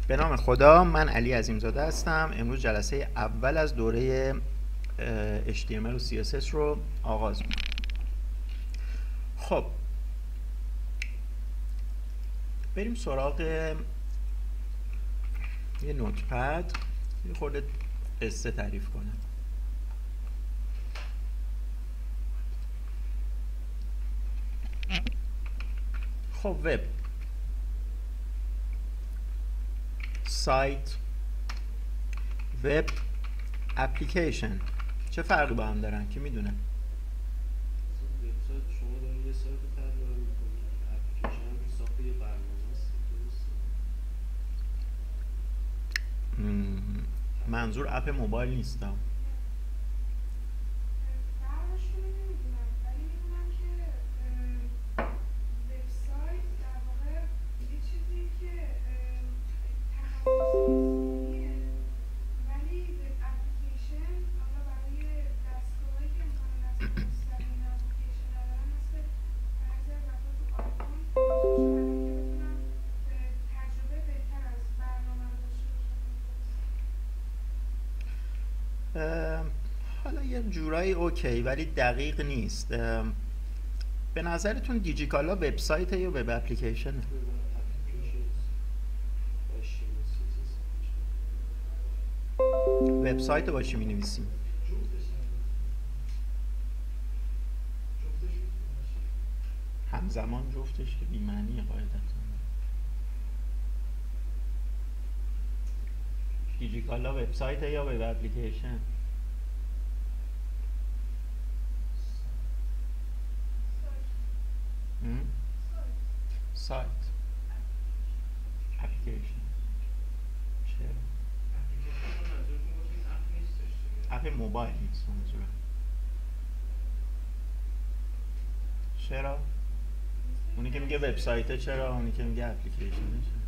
به نام خدا، من علی عظیمزاده هستم. امروز جلسه اول از دوره HTML و CSS رو آغاز می‌کنم. خب بریم سراغ یه نوتپد، یه خورده قصه تعریف کنم. خب وب، سایت، وب، اپلیکیشن چه فرقی با هم دارن که میدونه؟ وبسایت شما دارید یه سایت رو طراحی می‌کنید، اپلیکیشن هم که ساخت یه برنامه است. منظور اپ موبایل نیستم. حالا یه جورایی اوکی ولی دقیق نیست. به نظرتون دیجیکالا وبسایت یا وب اپلیکیشنه؟ وبسایت رو با چی می‌نویسیم؟ همزمان جفتش که بی‌معنیه قاعدتاً. دیجیکالا وبسایت یا وب اپلیکیشن؟ سایت، اپلیکیشن. چرا؟ اپ موبایل نیست منظورم. چرا؟ اونی که میگه وبسایت چرا؟ اونی که میگه اپلیکیشن چرا؟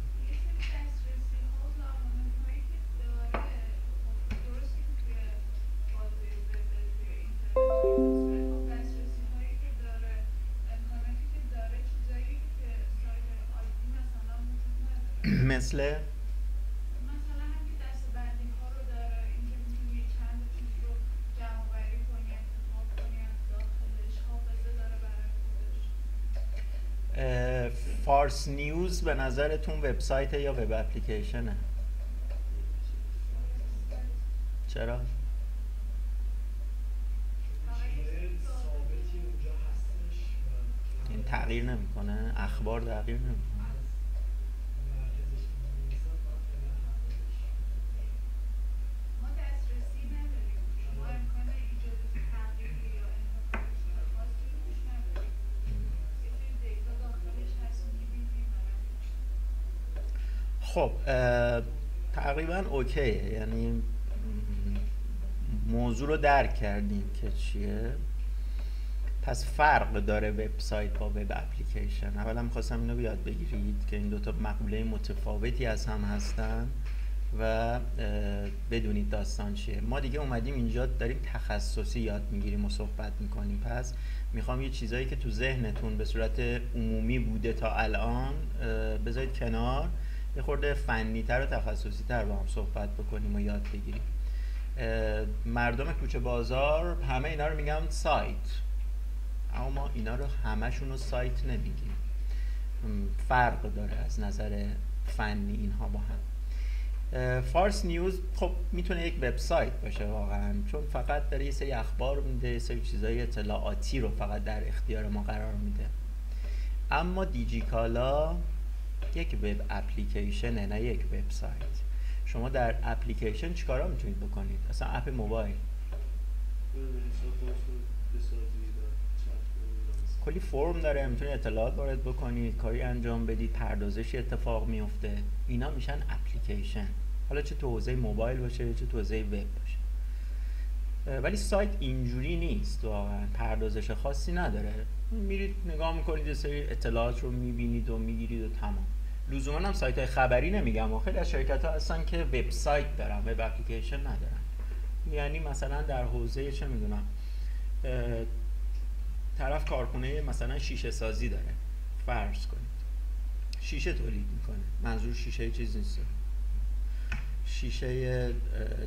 مثل فارس نیوز به نظرتون وبسایت یا وب اپلیکیشنه؟ چرا؟ این تغییر نمیکنه؟ اخبار تغییر نمیکنه؟ خب تقریبا اوکیه، یعنی موضوع رو درک کردیم که چیه. پس فرق داره وبسایت با وب اپلیکیشن. اولا می‌خواستم اینو یاد بگیرید که این دوتا مقوله متفاوتی از هم هستن و بدونید داستان چیه. ما دیگه اومدیم اینجا داریم تخصصی یاد میگیریم و صحبت میکنیم، پس میخوام یه چیزایی که تو ذهنتون به صورت عمومی بوده تا الان بذارید کنار، یه خورده فنی‌تر و تخصصی‌تر با هم صحبت بکنیم و یاد بگیریم. مردم کوچه بازار همه اینا رو میگن سایت، اما ما اینا رو همشون رو سایت نمیگیم. فرق داره از نظر فنی اینها با هم. فارس نیوز خب میتونه یک وبسایت باشه واقعا، چون فقط داره یه سری اخبار میده، یه سری چیزای اطلاعاتی رو فقط در اختیار ما قرار میده. اما دیجیکالا یک وب اپلیکیشنه، نه یک وبسایت. شما در اپلیکیشن چیکارا میتونید بکنید؟ اصلا اپ موبایل کلی فرم داره، میتونید اطلاعات وارد بکنید، کاری انجام بدید، پردازشی اتفاق میفته. اینا میشن اپلیکیشن، حالا چه تو حوزه موبایل باشه چه تو حوزه وب باشه. ولی سایت اینجوری نیست، واقعا پردازش خاصی نداره. میرید نگاه میکنید، یه سری اطلاعات رو میبینید و میگیرید و تمام. لزوما هم سایت های خبری نمیگم و خیلی از شرکت ها هستن که وبسایت دارن، وب اپلیکیشن ندارن. یعنی مثلا در حوزه چه میدونم طرف کارخونه مثلا شیشه سازی داره، فرض کنید شیشه تولید میکنه، منظور شیشه چیز نیست، شیشه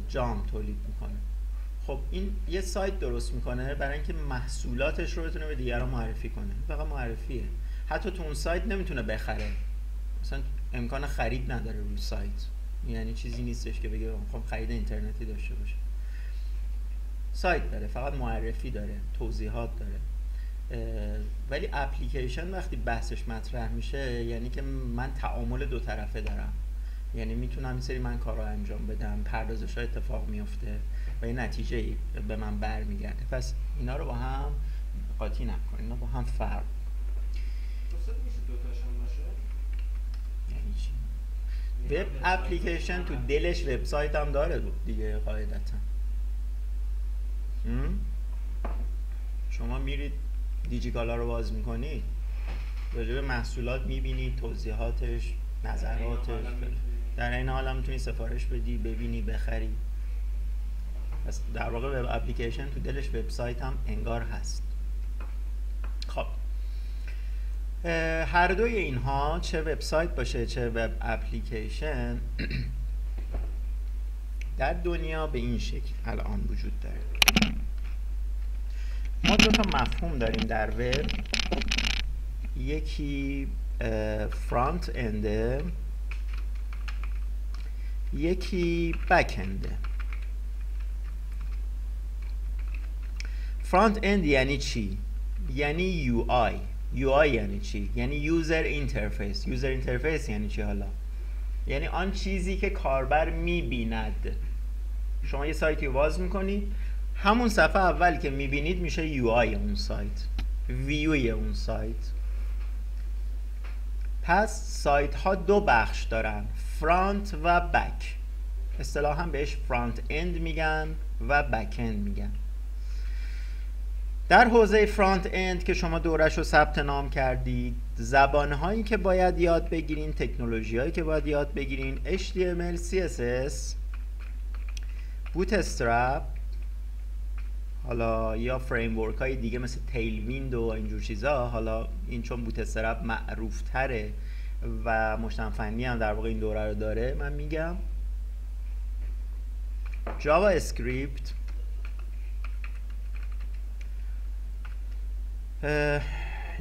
جام تولید میکنه. خب این یه سایت درست میکنه برای اینکه محصولاتش رو بتونه به دیگران معرفی کنه. فقط معرفیه، حتی تو اون سایت نمیتونه بخره، مثلا امکان خرید نداره روی سایت، یعنی چیزی نیستش که بگه میخوام خرید اینترنتی داشته باشه. سایت داره، فقط معرفی داره، توضیحات داره. ولی اپلیکیشن وقتی بحثش مطرح میشه یعنی که من تعامل دو طرفه دارم، یعنی میتونم این سری من کارا انجام بدم، پردازش ها اتفاق میفته و یه نتیجه به من برمیگرده. پس اینا رو با هم قاطی نکنید، اینا با هم فرق. میشه دوتاشون باشه؟ یعنی چی؟ وب اپلیکیشن تو دلش وبسایت هم داره دیگه قاعدتا. شما میرید دیجیکالا رو باز میکنید، راجع به محصولات میبینید، توضیحاتش، نظراتش، در این حال هم میتونی سفارش بدی، ببینی، بخری. پس در واقع وب اپلیکیشن تو دلش وبسایت هم انگار هست. خب هر دوی اینها، چه وبسایت باشه چه وب اپلیکیشن، در دنیا به این شکل الان وجود داره. ما دو تا مفهوم داریم در وب، یکی فرانت انده، یکی بک انده. فرانت اند یعنی چی؟ یعنی یو آی. یو آی یعنی چی؟ یعنی یوزر اینترفیس. یوزر اینترفیس یعنی چی حالا؟ یعنی آن چیزی که کاربر میبیند. شما یه سایتی رو باز میکنید، همون صفحه اول که میبینید میشه یو آی اون سایت، ویوی اون سایت. پس سایت ها دو بخش دارن، فرانت و بک. اصطلاحاً بهش فرانت اند میگن و بک اند میگن. در حوزه فرانت اند که شما دورش رو ثبت نام کردید، زبانهایی که باید یاد بگیرین، تکنولوژی‌هایی که باید یاد بگیرین، HTML، CSS، بوتسترپ، حالا یا فریمورک های دیگه مثل تیلویند و اینجور چیزا. حالا این چون بوتسترپ معروف تره و مجتمع فنی هم در واقع این دوره رو داره، من میگم جاوا اسکریپت،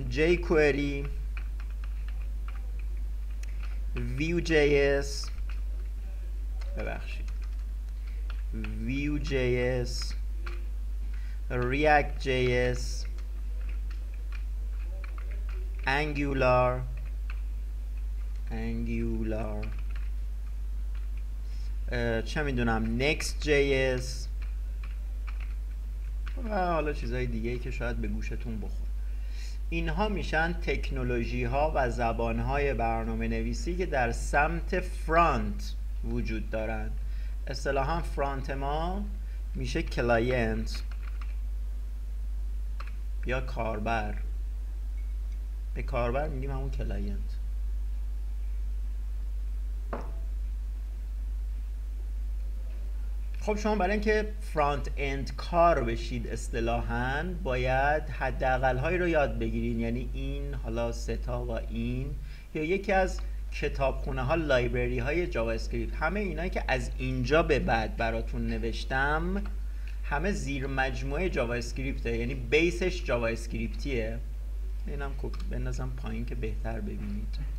جی کوئری، ویو جی اس، ویو جی اس، ریاکت جی اس، انگولار، چه میدونم، نکست جی اس و حالا چیزهای دیگه که شاید به گوشتون بخور. اینها میشن تکنولوژی ها و زبان های برنامه نویسی که در سمت فرانت وجود دارن. اصطلاحاً فرانت ما میشه کلاینت یا کاربر. به کاربر میگیم همون کلاینت. خب شما برای اینکه فرانت اند کار بشید اصطلاحاً باید حداقل هایی رو یاد بگیرین، یعنی این حالا ستا و این، یا یکی از کتابخونه ها، لایبرری های جاوا اسکریپت. همه اینایی که از اینجا به بعد براتون نوشتم همه زیر مجموعه جاوا اسکریپته، یعنی بیسش جاوا اسکریپتیه. اینم بندازم پایین که بهتر ببینید.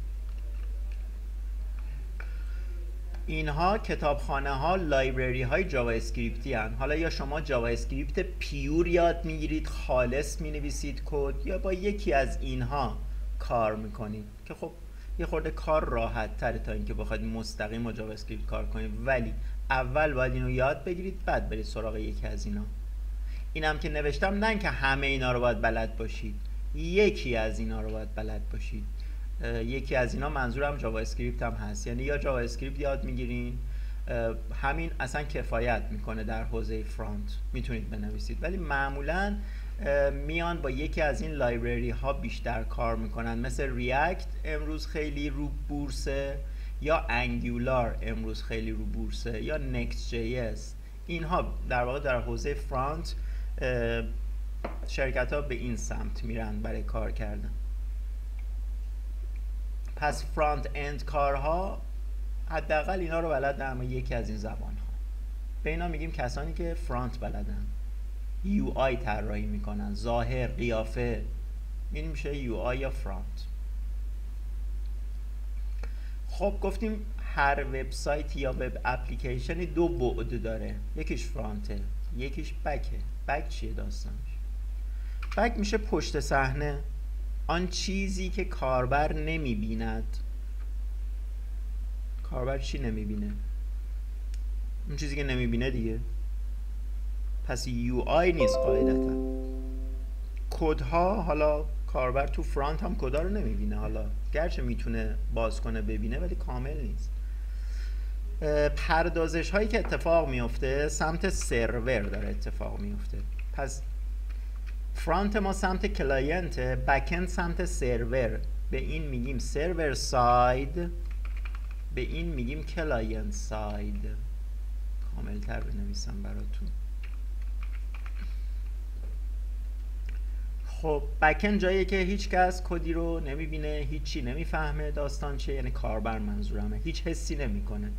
اینها کتابخانه ها، لایبرری های جاوا اسکریپتی هستند. حالا یا شما جاوا اسکریپت پیور یاد میگیرید، خالص مینویسید کد، یا با یکی از اینها کار میکنید که خب یه خورده کار راحت تره تا اینکه بخواید مستقیم با جاوا اسکریپت کار کنید. ولی اول باید اینو یاد بگیرید، بعد برید سراغ یکی از اینا. اینم که نوشتم نه که همه اینا رو باید بلد باشید، یکی از اینا رو باید بلد باشید. یکی از اینا منظورم جاوا اسکریپت هم هست، یعنی یا جاوا اسکریپت یاد میگیرین، همین اصلا کفایت میکنه در حوزه فرانت، میتونید بنویسید. ولی معمولا میان با یکی از این لایبرری ها بیشتر کار میکنن، مثل ریاکت امروز خیلی رو بورسه، یا انگولار امروز خیلی رو بورسه، یا نکست جی اس. اینها در واقع در حوزه فرانت شرکت ها به این سمت میرن برای کار کردن. پس فرانت اند کارها حداقل اینا رو بلدن، اما یکی از این زبان ها. به اینا میگیم کسانی که فرانت بلدن، یو آی طراحی میکنن، ظاهر، قیافه. این میشه یو آی یا فرانت. خب گفتیم هر وبسایت یا وب اپلیکیشنی دو بعد داره، یکیش فرانته یکیش بکه. بک چیه داستانش؟ بک میشه پشت صحنه، آن چیزی که کاربر نمیبیند. کاربر چی نمیبینه؟ اون چیزی که نمیبینه دیگه. پس یو آی نیست قاعدتا. کدها، حالا کاربر تو فرانت هم کدا رو نمیبینه، حالا گرچه میتونه باز کنه ببینه ولی کامل نیست. پردازش هایی که اتفاق میفته سمت سرور داره اتفاق میفته. پس فرانت ما سمت کلاینت، بک‌اند سمت سرور. به این میگیم سرور ساید، به این میگیم کلاینت ساید. کامل تر بنویسم براتون. خب بک‌اند جاییه که هیچ کس کدی رو نمیبینه، هیچی نمیفهمه داستان چیه، یعنی کاربر منظورمه، هیچ حسی نمیکنه.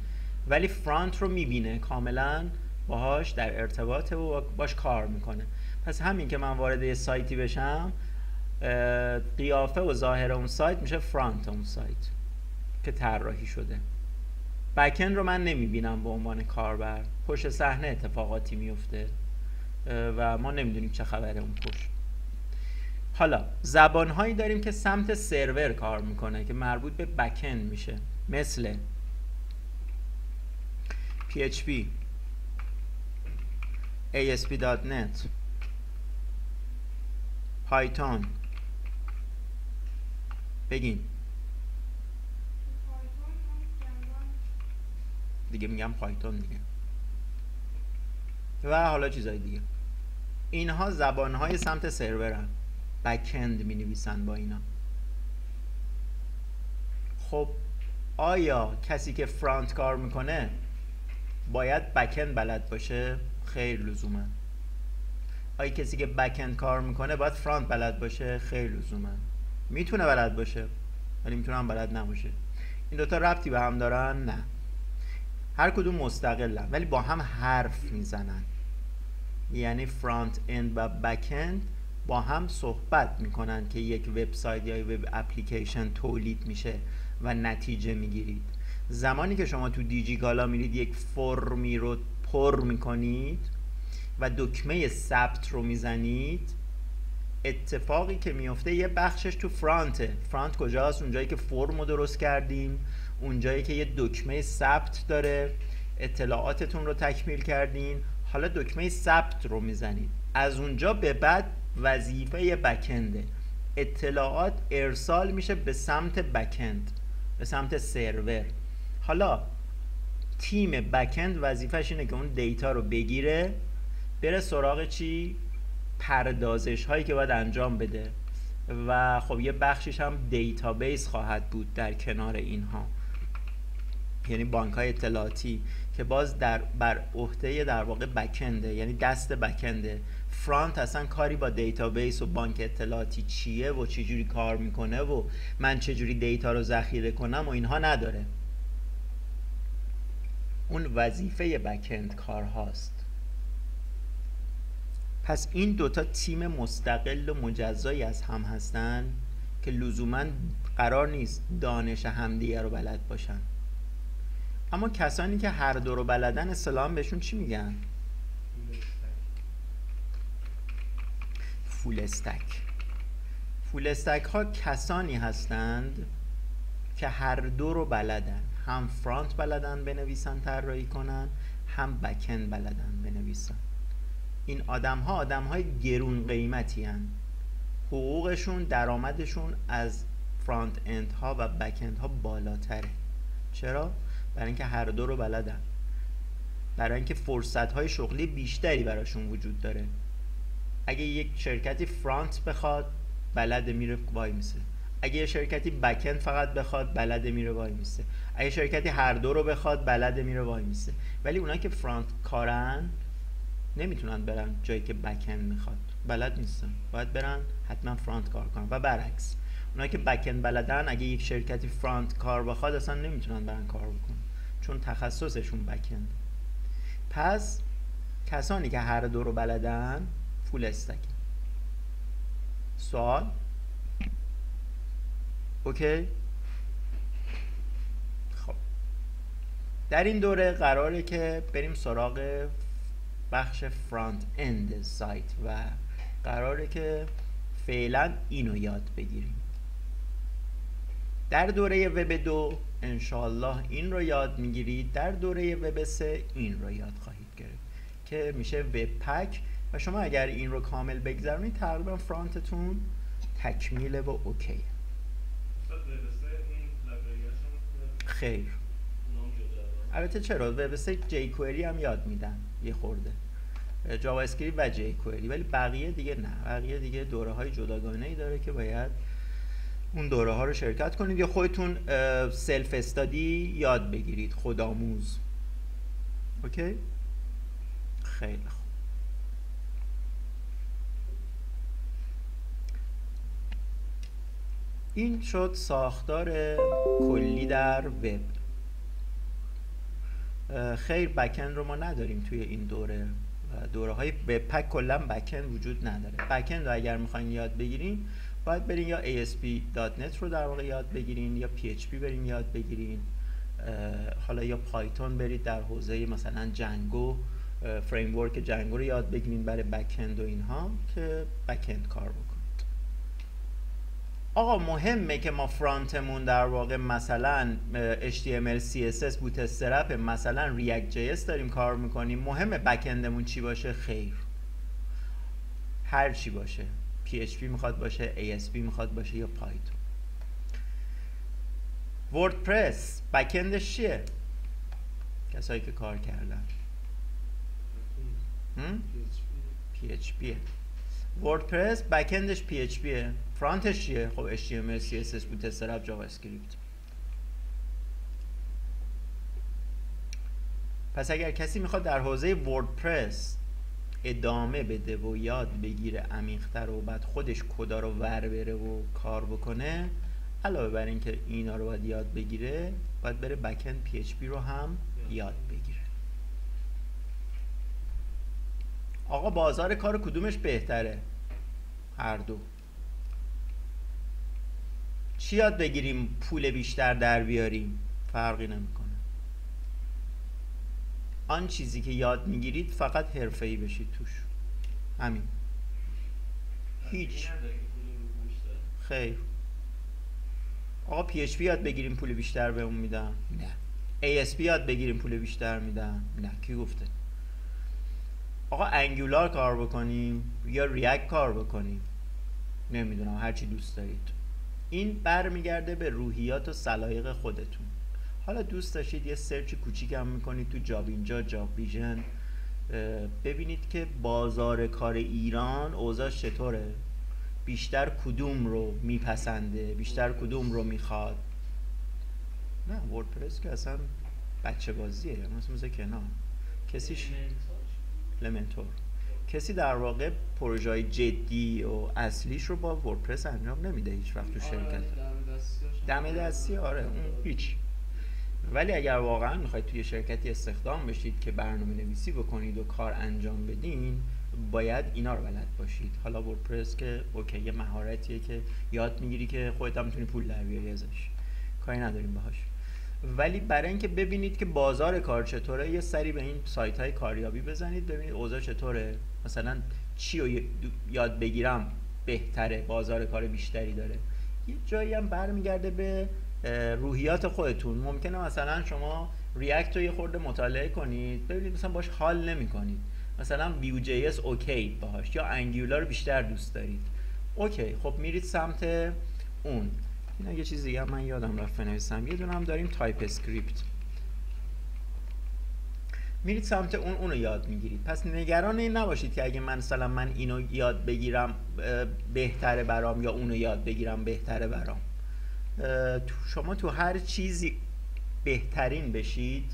ولی فرانت رو میبینه، کاملا باهاش در ارتباطه و باش کار میکنه. پس همین که من وارد یه سایتی بشم، قیافه و ظاهر اون سایت میشه فرانت اون سایت که طراحی شده. بک‌اند رو من نمیبینم به عنوان کاربر، پشت صحنه اتفاقاتی میفته و ما نمیدونیم چه خبره اون پشت. حالا زبانهایی داریم که سمت سرور کار میکنه که مربوط به بک‌اند میشه، مثل PHP، ASP.NET، پایتون. بگین دیگه، میگم پایتون دیگه، و حالا چیزای دیگه. اینها زبانهای سمت سرورن، بک‌اند می نویسن با اینا. خب آیا کسی که فرانت کار میکنه باید بک‌اند بلد باشه؟ خیر لزوما. آیا کسی که بک‌اند کار میکنه باید فرانت بلد باشه؟ خیر لزوما. میتونه بلد باشه ولی میتونه هم بلد نباشه. این دوتا ربطی به هم دارن؟ نه، هر کدوم مستقلن ولی با هم حرف میزنن. یعنی فرانت اند و بک‌اند با هم صحبت میکنن که یک وبسایت یا وب اپلیکیشن تولید میشه و نتیجه میگیرید. زمانی که شما تو دیجیکالا میرید یک فرمی رو پر میکنید و دکمه ثبت رو میزنید، اتفاقی که میفته یه بخشش تو فرانته. فرانت کجاست؟ اونجایی که فرم رو درست کردیم، اونجایی که یه دکمه ثبت داره، اطلاعاتتون رو تکمیل کردین، حالا دکمه ثبت رو میزنید. از اونجا به بعد وظیفه بک‌انده، اطلاعات ارسال میشه به سمت بک‌اند، به سمت سرور. حالا تیم بک‌اند وظیفه‌ش اینه که اون دیتا رو بگیره، بره سراغ چی؟ پردازش هایی که باید انجام بده و خب یه بخشیش هم دیتابیس خواهد بود در کنار اینها، یعنی بانک های اطلاعاتی که باز بر عهده در واقع بک‌انده، یعنی دست بک‌انده. فرانت اصلا کاری با دیتابیس و بانک اطلاعاتی چیه و چجوری کار میکنه و من چجوری دیتا رو ذخیره کنم و اینها نداره. اون وظیفه بک‌اند کار هاست. پس این دوتا تیم مستقل و مجزایی از هم هستن که لزوما قرار نیست دانش همدیگه رو بلد باشن. اما کسانی که هر دو رو بلدن اصطلاحاً بهشون چی میگن؟ فول استک. فول استک ها کسانی هستند که هر دو رو بلدن، هم فرانت بلدن بنویسن طراحی کنن، هم بک‌اند بلدن بنویسن. این آدم های گرون قیمتی هن. حقوقشون، درآمدشون از فرانت اند ها و بک اند ها بالاتره. چرا؟ برای اینکه هر دو رو بلدن، برای اینکه فرصت های شغلی بیشتری براشون وجود داره. اگه یک شرکتی فرانت بخواد بلده میره وای میسه، اگه یه شرکتی بک اند فقط بخواد بلده میره وای میسه، اگه شرکتی هر دو رو بخواد بلده میره وای میسه. ولی اونایی که فرانت کارن نمیتونن برن جایی که بک اند میخواد، بلد نیستن، باید برن حتما فرانت کار کنن. و برعکس، اونایی که بک اند بلدن اگه یک شرکتی فرانت کار بخواد اصلا نمیتونن برن کار بکنن. چون تخصصشون بکند. پس کسانی که هر دو رو بلدن فول استک. سوال؟ اوکی؟ خب در این دوره قراره که بریم سراغ بخش فرانت اند سایت و قراره که فعلا اینو یاد بگیریم. در دوره وب 2 انشالله این رو یاد میگیرید، در دوره وب 3 این رو یاد خواهید گرفت که میشه وب پک و شما اگر این رو کامل بگذرونید تقریبا فرانتتون تکمیله و اوکیه. خیر البته چرا وب 3 جی کوئری هم یاد میدن یه خورده، جاوا اسکریپت و جی کوئری، ولی بقیه دیگه نه، بقیه دیگه دوره های جداگانه ای داره که باید اون دوره ها رو شرکت کنید یا خودتون سلف استادی یاد بگیرید، خودآموز. اوکی؟ خیلی خوب. این شد ساختار کلی در وب. خیر بک‌اند رو ما نداریم توی این دوره، دوره های وب پک کلا بک‌اند وجود نداره. بک‌اند رو اگر میخواین یاد بگیرین باید برین یا ASP.NET رو در واقع یاد بگیرین یا PHP برین یاد بگیرین، حالا یا پایتون برید در حوزه مثلا جنگو، فریمورک جنگو رو یاد بگیرین برای بک‌اند و اینها که بک‌اند کار بکنید. آقا مهمه که ما فرانتمون در واقع مثلا HTML CSS بوتسترپ مثلا React JS داریم کار میکنیم، مهمه بک‌اندمون چی باشه؟ خیر، هر چی باشه، PHP میخواد باشه، ASP میخواد باشه یا پایتون. وردپرس بک‌اندش چیه؟ کسایی که کار کردن PHP. وردپرس بک‌اندش PHP، فرانتش چیه؟ خب HTML CSS بوتسترپ جاوا اسکریپت. پس اگر کسی میخواد در حوزه وردپرس ادامه بده و یاد بگیره عمیق‌تر و بعد خودش کدا رو ور بره و کار بکنه، علاوه بر این که اینا رو باید یاد بگیره باید بره بک‌اند PHP رو هم یاد بگیره. آقا بازار کار کدومش بهتره؟ هر دو. چی یاد بگیریم پول بیشتر در بیاریم؟ فرقی نمیکنه. آن چیزی که یاد میگیرید فقط حرفه‌ای بشید توش، همین، هیچ. خیر. آقا PHP یاد بگیریم پول بیشتر بهمون میدن؟ نه. ASP یاد بگیریم پول بیشتر میدن؟ نه. کی گفته؟ آقا انگولار کار بکنیم یا ریاکت کار بکنیم؟ نمیدونم، هرچی دوست دارید. این برمیگرده به روحیات و سلایق خودتون. حالا دوست داشتید یه سرچ کوچیک هم میکنید تو جاب اینجا، جاب ویژن، ببینید که بازار کار ایران اوضاعش چطوره، بیشتر کدوم رو میپسنده، بیشتر کدوم رو میخواد. نه وردپرس که اصلا بچه بازیه، مثل کنار کسیش المنتور. کسی در واقع پروژه جدی و اصلیش رو با وردپرس انجام نمیده هیچ وقت تو شرکت. دم دستی آره اون هیچ. ولی اگر واقعا میخواید توی شرکتی استخدام بشید که برنامه نویسی بکنید و کار انجام بدین، باید اینا رو بلد باشید. حالا وردپرس که اوکی یه مهارتیه که یاد میگیری که خودت هم میتونی پول در بیاری ازش، کاری نداریم باهاش. ولی برای اینکه ببینید که بازار کار چطوره، یه سری به این سایت های کاریابی بزنید ببینید اوضاع چطوره، مثلا چی رو یاد بگیرم بهتره، بازار کار بیشتری داره. یه جایی هم برمیگرده به روحیات خودتون. ممکنه مثلا شما ریاکت رو یه خورده مطالعه کنید ببینید مثلا باش حال نمی کنید، مثلا ویو جی اس اوکی باهاش، یا انگولار بیشتر دوست دارید، اوکی خب میرید سمت اون. اینا یه چیز دیگه من یادم رفت بنویسم، یه دونه هم داریم تایپ اسکریپت، میرید سمت اونو یاد میگیرید. پس نگران این نباشید که اگه مثلا من اینو یاد بگیرم بهتره برام یا اونو یاد بگیرم بهتره برام. شما تو هر چیزی بهترین بشید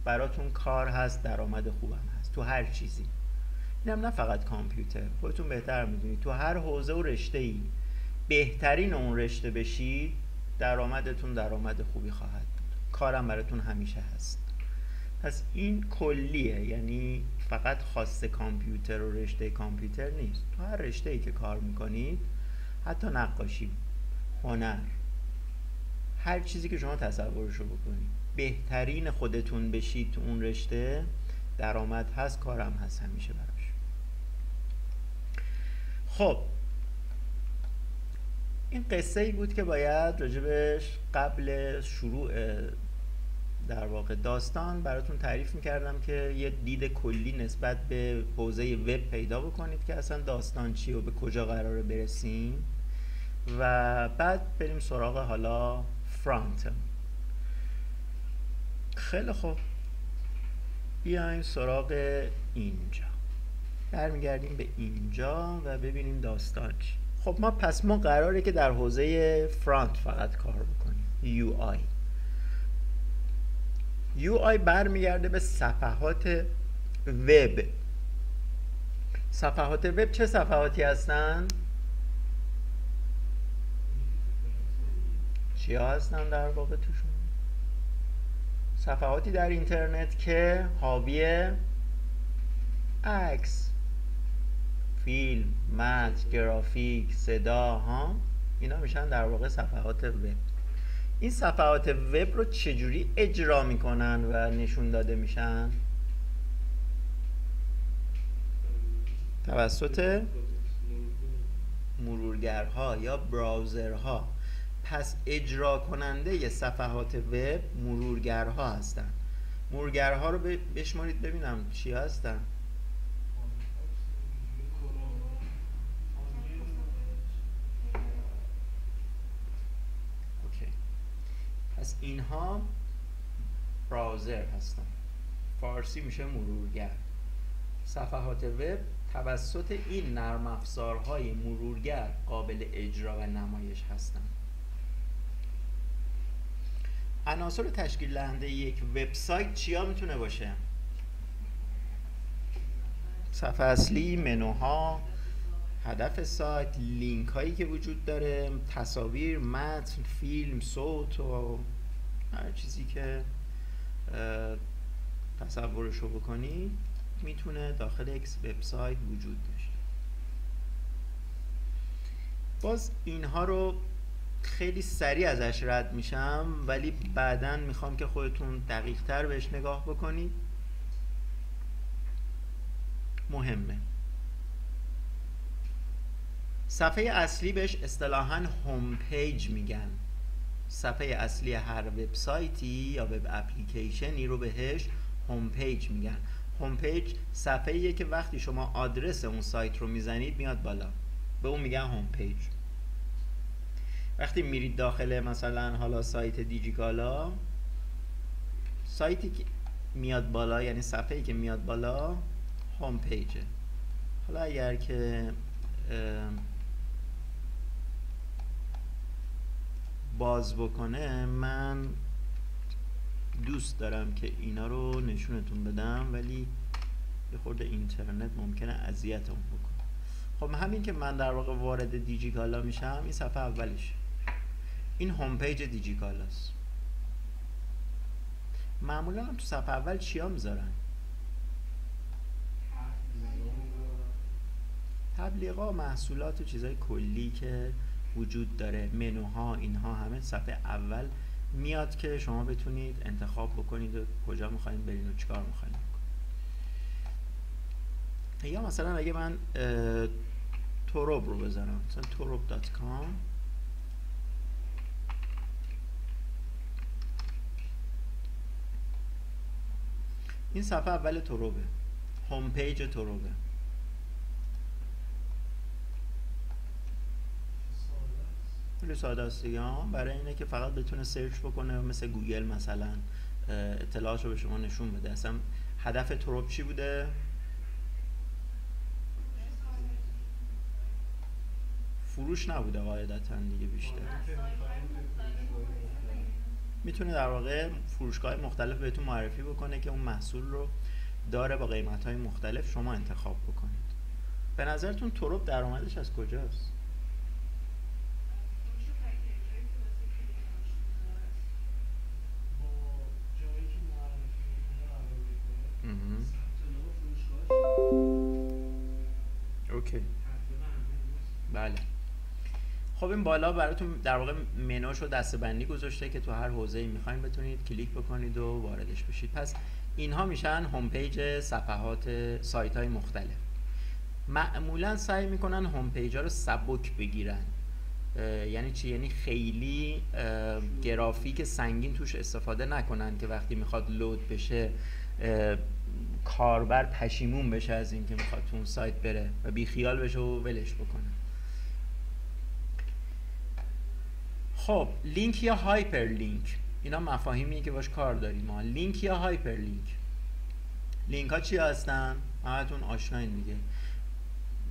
براتون کار هست، درآمد خوبم هست تو هر چیزی. اینم نه فقط کامپیوتر، خودتون بهتر میدونید تو هر حوزه و رشته‌ای بهترین اون رشته بشید درآمدتون درآمد خوبی خواهد بود. کارم براتون همیشه هست. پس این کلیه، یعنی فقط خاص کامپیوتر و رشته کامپیوتر نیست. تو هر رشته‌ای که کار میکنید، حتی نقاشی، هنر، هر چیزی که شما تصورشو بکنید، بهترین خودتون بشید تو اون رشته، درآمد هست، کارم هست همیشه براش. خب این قصه ای بود که باید راجبش قبل شروع در واقع داستان براتون تعریف میکردم که یه دید کلی نسبت به حوزه وب پیدا بکنید که اصلا داستان چیه و به کجا قراره برسیم، و بعد بریم سراغ حالا فرانت. خیلی خوب، بیایم سراغ اینجا، برمیگردیم به اینجا و ببینیم داستان چی. خب ما قراره که در حوزه فرانت فقط کار بکنیم. یو آی برمیگرده به صفحات وب. صفحات وب چه صفحاتی هستن؟ چیا هستن در واقع توشون؟ صفحاتی در اینترنت که حاوی عکس، فیلم، متن، گرافیک، صدا ها، اینا میشن در واقع صفحات وب. این صفحات وب رو چجوری اجرا میکنن و نشون داده میشن؟ توسط مرورگرها یا براوزرها. پس اجرا کننده ی صفحات وب مرورگرها هستن. مرورگرها رو بشمارید ببینم چی هستن. پس اینها براوزر هستن، فارسی میشه مرورگر. صفحات وب توسط این نرم افزارهای مرورگر قابل اجرا و نمایش هستند. عناصر تشکیل دهنده یک وبسایت چیا میتونه باشه؟ صفحه اصلی، منوها، هدف سایت، لینک هایی که وجود داره، تصاویر، متن، فیلم، صوت و هر چیزی که تصورشو بکنی میتونه داخل یک وبسایت وجود داشته. باز اینها رو خیلی سریع ازش رد میشم، ولی بعداً میخوام که خودتون دقیق تر بهش نگاه بکنید، مهمه. صفحه اصلی بهش اصطلاحاً هوم پیج میگن. صفحه اصلی هر وبسایتی یا وب اپلیکیشنی رو بهش هوم پیج میگن. هوم پیج صفحه‌ایه که وقتی شما آدرس اون سایت رو میزنید میاد بالا، به اون میگن هوم پیج. وقتی میرید داخل مثلا حالا سایت دیجیکالا، سایتی که میاد بالا یعنی صفحه‌ای که میاد بالا هوم پیجه. حالا اگر که باز بکنه، من دوست دارم که اینا رو نشونتون بدم ولی یه خورده اینترنت ممکنه اذیتم بکنه. خب همین که من در واقع وارد دیجیکالا میشم، این صفحه اولش، این هوم پیج دیجیکالاست. معمولا هم تو صفحه اول چیا میذارن؟ تبلیغات، محصولات و چیزای کلی که وجود داره، منوها، اینها همه صفحه اول میاد که شما بتونید انتخاب بکنید و کجا میخواین برین و چیکار میخواین بکنید. یا مثلا اگه من توروب رو بذارم، مثلا torob.com، این صفحه اول توروبه، هوم پیج توروبه. خیلی ساده است دیگه، برای اینه که فقط بتونه سرچ بکنه مثل گوگل مثلا اطلاعات رو به شما نشون بده. اصلا هدف توروب چی بوده؟ فروش نبوده قاعدتا دیگه، بیشتر میتونه در واقع فروشگاه مختلف بهتون معرفی بکنه که اون محصول رو داره با قیمت‌های مختلف، شما انتخاب بکنید. به نظرتون توروب درآمدش از کجاست؟ اوکی. بله. خب این بالا براتون در واقع منوشو دسته‌بندی گذاشته که تو هر حوزه‌ای می‌خواید بتونید کلیک بکنید و واردش بشید. پس اینها میشن هوم پیج صفحات سایت‌های مختلف. معمولا سعی میکنن هوم پیج‌ها رو سبک بگیرن. یعنی چی؟ یعنی خیلی گرافیک سنگین توش استفاده نکنن که وقتی میخواد لود بشه کاربر پشیمون بشه از این که میخواد تو اون سایت بره و بی خیال بشه و ولش بکنه. خب لینک یا هایپر لینک، اینا مفاهیمیه که باش کار داریم ما. لینک یا هایپر لینک، لینک ها چی هستن؟ همتون آشناین دیگه،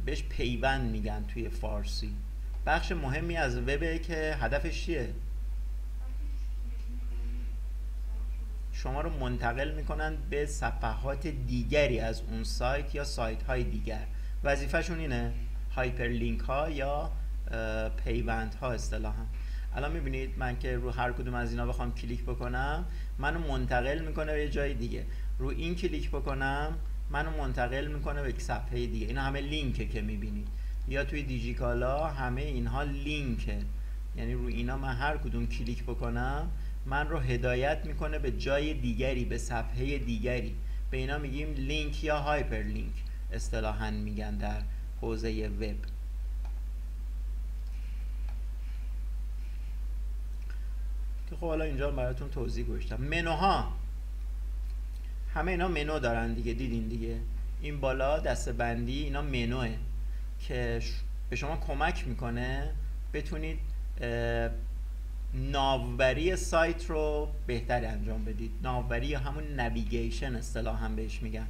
بهش پیوند میگن توی فارسی. بخش مهمی از وبه که هدفش چیه؟ شما رو منتقل میکنن به صفحات دیگری از اون سایت یا سایت های دیگر. وظیفه‌شون اینه، هایپر لینک ها یا پیوند ها اصطلاحاً. الان میبینید من که رو هر کدوم از اینا بخوام کلیک بکنم منو منتقل میکنه به یه جای دیگه، رو این کلیک بکنم منو منتقل میکنه به یک صفحه دیگه. اینا همه لینکه که میبینید، یا توی دیجیکالا همه اینها لینکه، یعنی رو اینا من هر کدوم کلیک بکنم من رو هدایت میکنه به جای دیگری، به صفحه دیگری. به اینا میگیم لینک یا هایپر لینک اصطلاحاً میگن در حوزه وب. که خب حالا اینجا براتون توضیح گذاشتم. منوها، همه اینا منو دارن دیگه، دیدین دیگه این بالا دسته‌بندی اینا منوه که به شما کمک میکنه بتونید ناوبری سایت رو بهتر انجام بدید. ناوبری یا همون نویگیشن اصطلاحاً بهش میگن.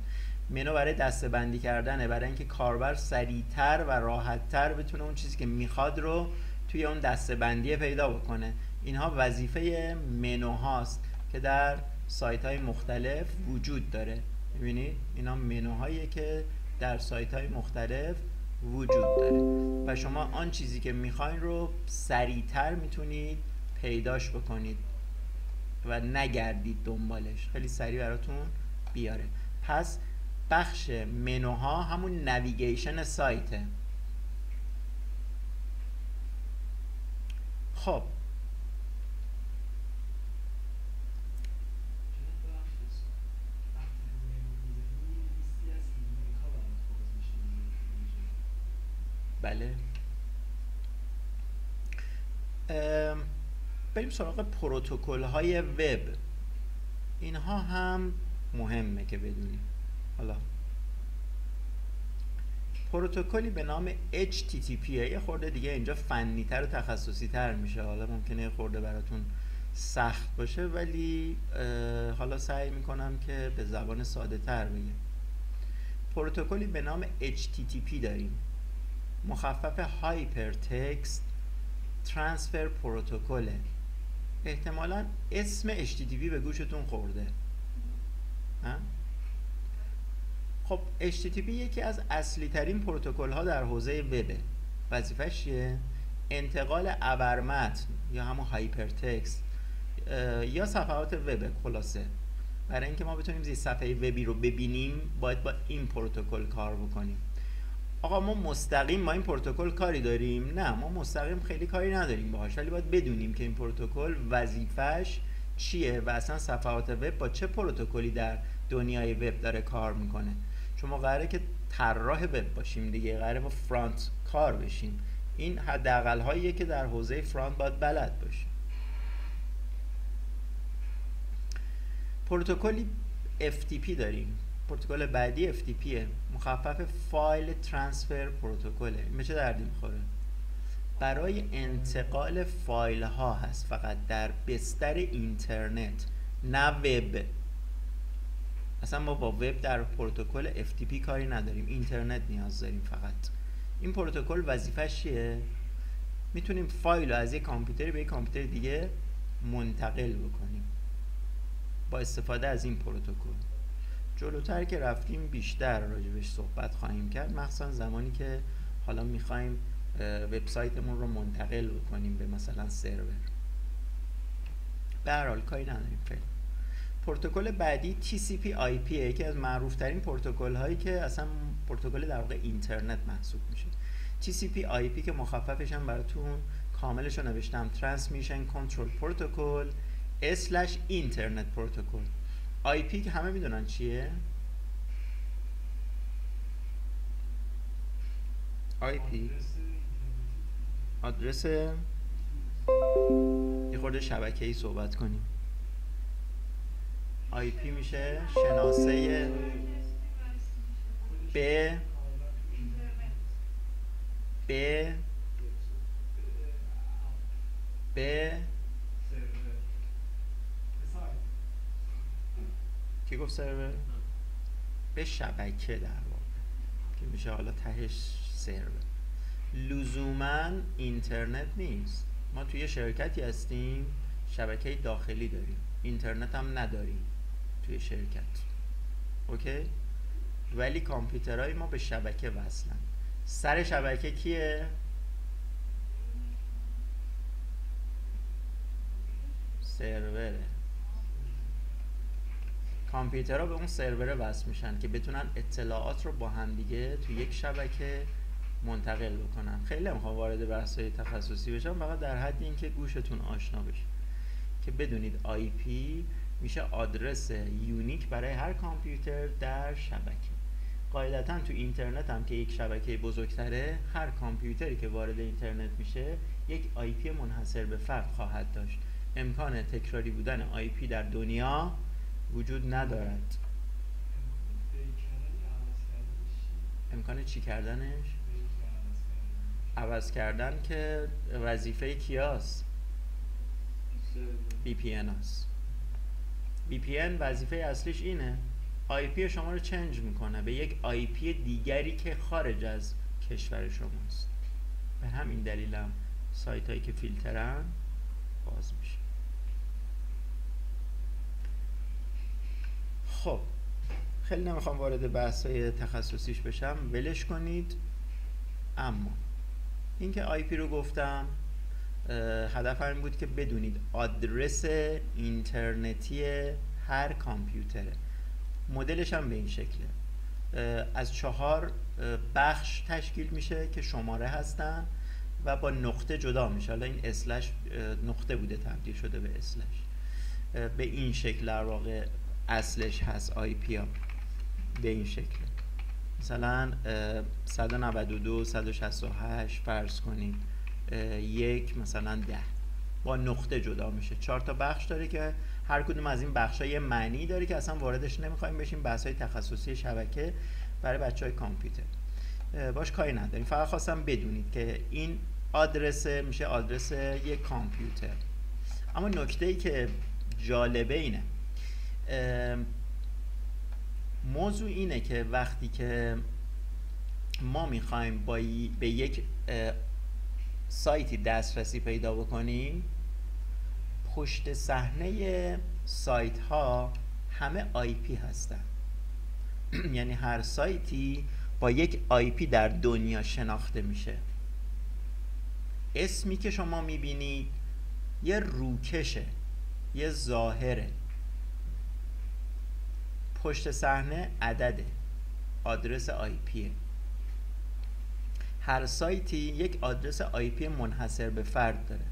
منو برای دسته‌بندی کردنه، برای اینکه کاربر سریعتر و راحتتر بتونه اون چیزی که میخواد رو توی اون دسته‌بندی پیدا بکنه. اینها وظیفه منو هاست که در سایت های مختلف وجود داره. میبینید اینا منوهایی که در سایت های مختلف وجود داره و شما آن چیزی که میخواین رو سریعتر میتونید پیداش بکنید و نگردید دنبالش، خیلی سریع براتون بیاره. پس بخش منوها همون نویگیشن سایته. خب بله، بریم سراغ پروتکل های وب. اینها هم مهمه که بدونیم. حالا پروتکلی به نام HTTP یه خورده دیگه اینجا فنی تر و تخصصی تر میشه، حالا ممکنه یه خورده براتون سخت باشه ولی حالا سعی میکنم که به زبان ساده تر بگم. پروتکلی به نام HTTP داریم، مخفف هایپر تکست ترانسفر پروتکل. احتمالا اسم HTTP به گوشتون خورده. خب HTTP یکی از اصلی ترین پروتکل ها در حوزه وبه. وظیفه‌اش چیه؟ انتقال ابرمتن یا همون هایپر تکست یا صفحات وب. خلاصه برای اینکه ما بتونیم زیر صفحه وبی رو ببینیم باید با این پروتکل کار بکنیم. آقا ما مستقیم با این پروتکل کاری داریم؟ نه، ما مستقیم خیلی کاری نداریم باهاش، ولی باید بدونیم که این پروتکل وظیفه‌اش چیه و اصلا صفحات وب با چه پروتکلی در دنیای وب داره کار میکنه. چون ما قراره که طراح وب باشیم دیگه، قراره با فرانت کار بشیم. این حداقل هاییه که در حوزه فرانت باید بلد باشیم. پروتکلی FTP داریم. پروتکل بعدی FTP مخفف فایل ترانسفر پروتکله. این به چه دردی میخوره؟ برای انتقال فایل ها هست، فقط در بستر اینترنت، نه وب. اصلا ما با وب در پروتکل FTP کاری نداریم، اینترنت نیاز داریم فقط. این پروتکل وظیفه‌اش چیه؟ میتونیم فایل رو از یک کامپیوتر به یک کامپیوتر دیگه منتقل بکنیم با استفاده از این پروتکل. جلوتر که رفتیم بیشتر راجبش صحبت خواهیم کرد، مخصوصا زمانی که حالا میخوایم وبسایتمون رو منتقل بکنیم به مثلا سرور. به هر حال کاری نداریم فعلا. پروتکل بعدی TCP/IP یکی از معروف ترین پروتکل هایی که اصلا پروتکل در واقع اینترنت محسوب میشه. TCP/IP که مخففش هم براتون کاملش رو نوشتم، Transmission Control Protocol /Internet Protocol. IP که همه میدونن چیه؟ IP آدرس یه خورده شبکه‌ای صحبت کنیم. IP میشه شناسه به کی گفت سرور؟ به شبکه در واقع که میشه حالا تهش سرور. لزوما اینترنت نیست. ما توی شرکتی هستیم، شبکه داخلی داریم، اینترنت هم نداریم توی شرکت، اوکی؟ ولی کامپیوترهای ما به شبکه وصلن. سر شبکه کیه؟ سروره. کامپیوترها به اون سرور وصل میشن که بتونن اطلاعات رو با هم دیگه توی یک شبکه منتقل بکنن. خیلی نمیخوام وارد بحث‌های تخصصی بشم، فقط در حد اینکه گوشتون آشنا بشه که بدونید IP میشه آدرس یونیک برای هر کامپیوتر در شبکه. قاعدتا تو اینترنت هم که یک شبکه بزرگتره، هر کامپیوتری که وارد اینترنت میشه یک IP منحصر به فرد خواهد داشت. امکان تکراری بودن IP در دنیا وجود ندارد. امکان چی کردنش؟ عوض کردن که وظیفه کیاست؟ VPN هست. VPN وظیفه اصلیش اینه IP شما رو چنج میکنه به یک IP دیگری که خارج از کشور شماست. به همین دلیل هم سایت هایی که فیلترن باز میشه. خب خیلی نمیخوام وارد بحث های تخصصیش بشم، ولش کنید. اما اینکه IP رو گفتم، هدف این بود که بدونید آدرس اینترنتی هر کامپیوتره. مدلش هم به این شکله، از 4 بخش تشکیل میشه که شماره هستن و با نقطه جدا میشه. حالا این اسلش نقطه بوده تبدیل شده به اسلش. به این شکل در واقع اصلش هست IP ها، به این شکل. مثلا 192 168 فرض کنید یک مثلا 10 با نقطه جدا میشه. 4 تا بخش داره که هر کدوم از این بخش‌ها یه معنی داره که اصلا واردش نمیخوایم بشیم. بحث‌های تخصصی شبکه برای بچه‌های کامپیوتر باش کاری نداریم. فقط خواستم بدونید که این آدرس میشه آدرس یک کامپیوتر. اما نکته‌ای که جالبه اینه، موضوع اینه که وقتی که ما میخوایم به یک سایتی دسترسی پیدا بکنیم، پشت صحنه سایت ها همه IP هستن. یعنی هر سایتی با یک IP در دنیا شناخته میشه. اسمی که شما میبینید یه روکشه، یه ظاهره. پشت صحنه عدده، آدرس IP. هر سایتی یک آدرس IP منحصر به فرد داره.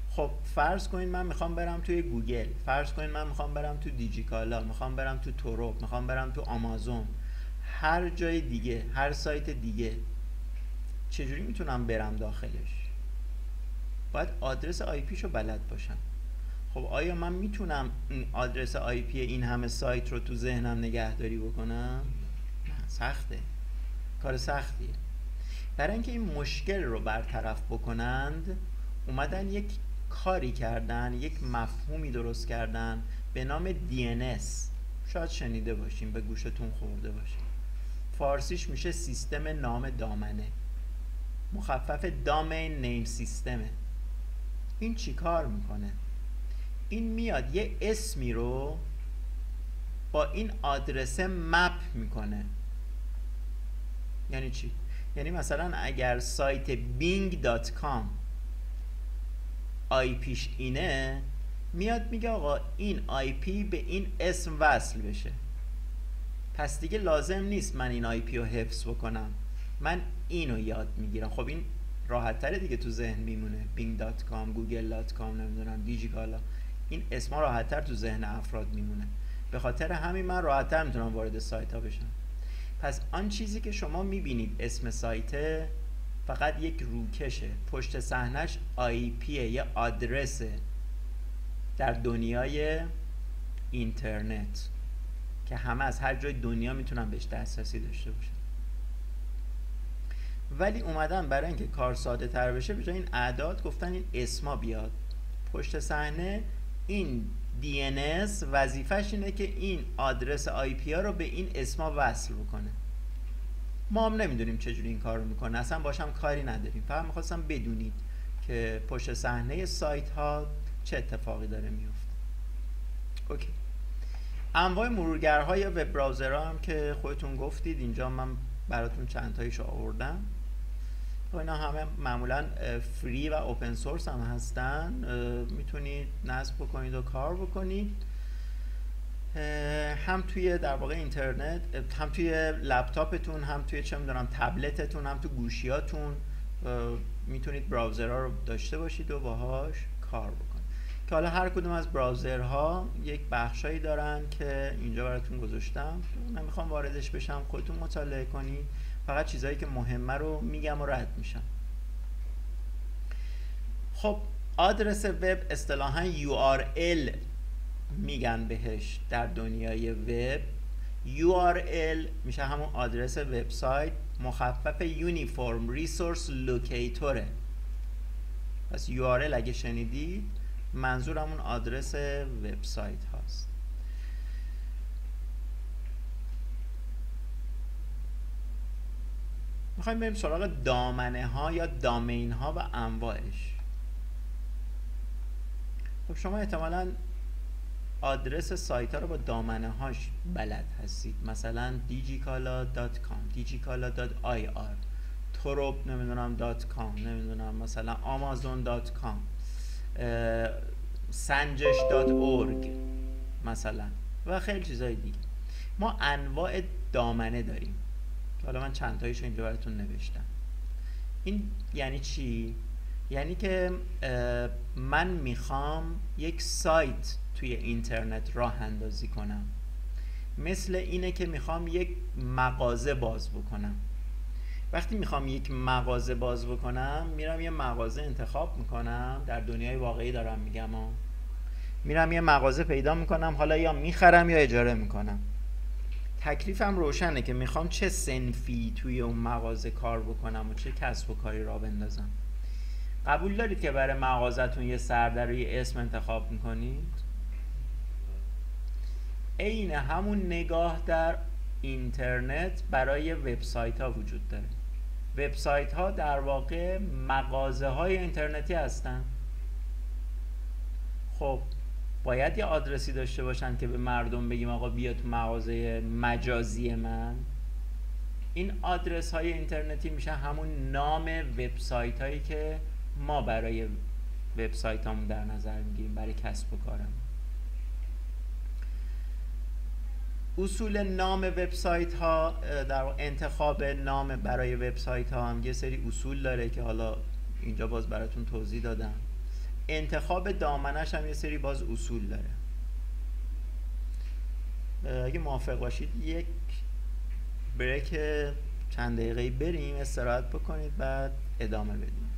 خب فرض کنید من میخوام برم توی گوگل، فرض کنید من میخوام برم تو دیجیکالا، میخوام برم تو تروب، میخوام برم تو آمازون، هر جای دیگه، هر سایت دیگه، چجوری میتونم برم داخلش؟ باید آدرس IP شو بلد باشم. خب آیا من میتونم این آدرس IP این همه سایت رو تو ذهنم نگهداری بکنم؟ نه، سخته، کار سختیه. برای اینکه این مشکل رو برطرف بکنند اومدن یک کاری کردن، یک مفهومی درست کردن به نام DNS. شاید شنیده باشیم، به گوشتون خورده باشه. فارسیش میشه سیستم نام دامنه، مخفف دامین نیم سیستمه. این چی کار میکنه؟ این میاد یه اسمی رو با این آدرس مپ میکنه. یعنی چی؟ یعنی مثلا اگر سایت bing.com IPش اینه، میاد میگه آقا این آی پی به این اسم وصل بشه. پس دیگه لازم نیست من این آی پی رو حفظ بکنم، من اینو یاد میگیرم. خب این راحت تره دیگه، تو ذهن میمونه. bing.com، google.com، نمیدونم دیجیکالا، این اسما راحت تر تو ذهن افراد میمونه. به خاطر همین من راحت تر میتونم وارد سایت ها بشم. پس آن چیزی که شما میبینید اسم سایته فقط یک روکشه، پشت صحنش آی پیه، یه آدرسه در دنیای اینترنت که همه از هر جای دنیا میتونن بهش دسترسی داشته باشن. ولی اومدن برای اینکه کار ساده تر بشه، به جای این اعداد گفتن این اسما بیاد پشت صحنه. این DNS وظیفش اینه که این آدرس آی پی ها رو به این اسما وصل بکنه. ما هم نمیدونیم چجوری این کار رو میکنه، اصلا باشم کاری نداریم، فقط میخواستم بدونید که پشت صحنه سایت ها چه اتفاقی داره میفته. اوکی. انواع مرورگرهای وب براوزرها هم که خودتون گفتید، اینجا من براتون چند تاییشو آوردم. اینا همه معمولا فری و اوپن سورس هم هستن، میتونید نصب بکنید و کار بکنید، هم توی در واقع اینترنت، هم توی لپتاپتون، هم توی چه میدونم تبلتتون، هم تو گوشیاتون میتونید براوزرها رو داشته باشید و باهاش کار بکنید. که حالا هر کدوم از براوزرها یک بخشایی دارن که اینجا براتون گذاشتم، نمیخوام واردش بشم، خودتون مطالعه کنید، فقط چیزایی که مهمه رو میگم و رد میشم. خب آدرس وب اصطلاحاً URL میگن بهش در دنیای وب. URL میشه همون آدرس وبسایت، مخفف یونیفرم ریسورس لوکیتوره. پس URL اگه شنیدید منظور همون آدرس وبسایت هاست. میخوایم بریم سراغ دامنه ها یا دامین ها و انواعش. خب شما احتمالاً آدرس سایت ها رو با دامنه هاش بلد هستید، مثلا digicala.com، digicala.ir، torop نمیدونم .com، نمیدونم مثلا amazon.com، sanjesh.org مثلا و خیلی چیزای دیگه. ما انواع دامنه داریم که حالا من چند تاییشو اینجا براتون نوشتم. این یعنی چی؟ یعنی که من میخوام یک سایت توی اینترنت راه اندازی کنم، مثل اینه که میخوام یک مغازه باز بکنم. وقتی میخوام یک مغازه باز بکنم، میرم یه مغازه انتخاب میکنم، در دنیای واقعی دارم میگم میرم یه مغازه پیدا میکنم، حالا یا میخرم یا اجاره میکنم. تکلیفم روشنه که میخوام چه صنفی توی اون مغازه کار بکنم و چه کسب و کاری را بندازم. قبول دارید که برای مغازتون یه سردر و یه اسم انتخاب میکنید؟ عین همون نگاه در اینترنت برای وبسایت ها وجود داره. وبسایت ها در واقع مغازه های اینترنتی هستن. خب باید یه آدرسی داشته باشن که به مردم بگیم آقا بیا تو مغازه مجازی من. این آدرس های اینترنتی میشه همون نام وبسایت هایی که ما برای وبسایت همون در نظر میگیریم برای کسب و کارم. اصول نام وبسایت ها، در انتخاب نام برای وبسایت ها هم یه سری اصول داره که حالا اینجا باز براتون توضیح دادم. انتخاب دامنش هم یه سری باز اصول داره. اگه موافق باشید یک بریک چند دقیقه‌ای بریم، استراحت بکنید، بعد ادامه بدیم.